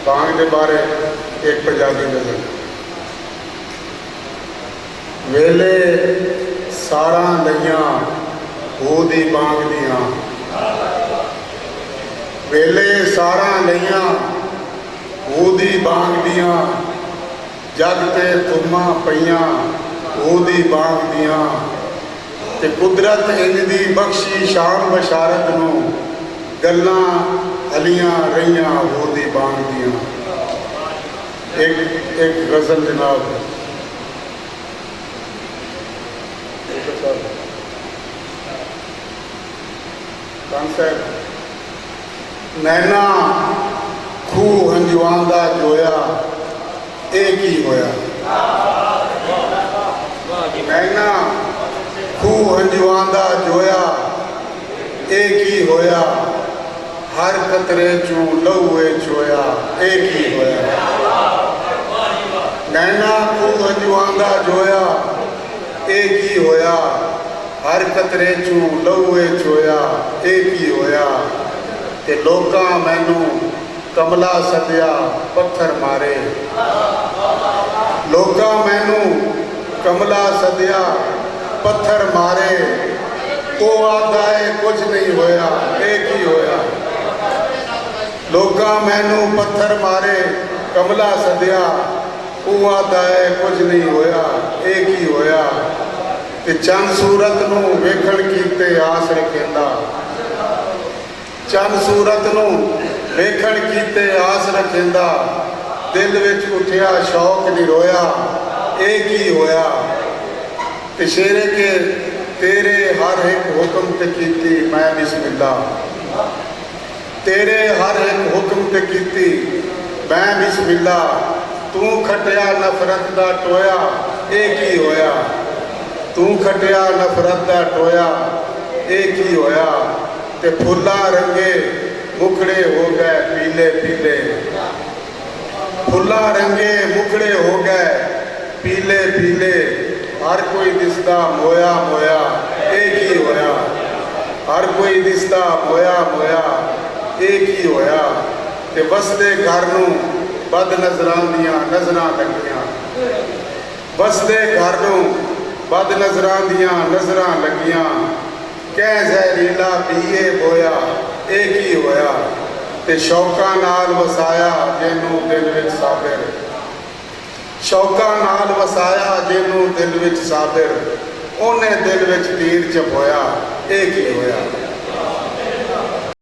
बांग के बारे एक पंजाबी गज़ल। वेले सारा लईयां हो दी बांग दियां, वेले सारा लईयां हो दी बांग दियां, जग ते तुमा पईयां हो दी बांग दियां, ते कुदरत इंज दी बख्शी शान बशारत नूं गल्लां हलियां रहियां हो दी बांग दियां। एक गज़ल जनाब नैना खूह हंजुआं दा जोया ए की होया, नैना खूह हंजुआं दा जोया ए की होया, हर कतरे चूं लहूए चोया ए की होया। नैना खूह हंजुआं दा जोया ए की होया, हर कतरे चूं लहूए चोया ए की होया, ते लोकां मैनू कमला सदिया पत्थर मारे, लोकां मैनू कमला सदिया पत्थर मारे, तो आदा है कुछ नहीं होया ए की होया। लोकां मैनू पत्थर मारे कमला सदिया, वो आदा है कुछ नहीं होया ए की होया, ते चंद सूरत नूं वेखण कीते आस रखेंदा, चंद सूरत नूं वेखण कीते आस रखेंदा, दिल विच उठिया शौक नहीं रोया ए की होया, ते शेरे के तेरे हर एक हुक्म ते कीती मैं बिस्मिल्ला, तेरे हर एक हुक्म ते कीती मैं बिस्मिल्ला, तू खटिया नफरत दा टोया ए की होया, तू खटिया नफरत दा टोया ए की होया, ते फुल्ला रंगे मुखड़े हो गए पीले पीले, फुल्ला रंगे मुखड़े हो गए पीले पीले, हर कोई दिसदा मोया मोया ए की होया, हर कोई दिसदा मोया मोया ए की होया, ते बसदे घर नूं बद नज़रां दियां नज़रां लगियां, बसदे घर नूं बद नज़रां दियां नज़रां लगियां, कह जहरीला पीए बोया ए की होया, ते शौकां नाल वसाया जिन्नू दिल विच साबिर, शौकां नाल वसाया जिन्नू दिल विच साबिर, ओने दिल विच तीर चपोया ए की होया।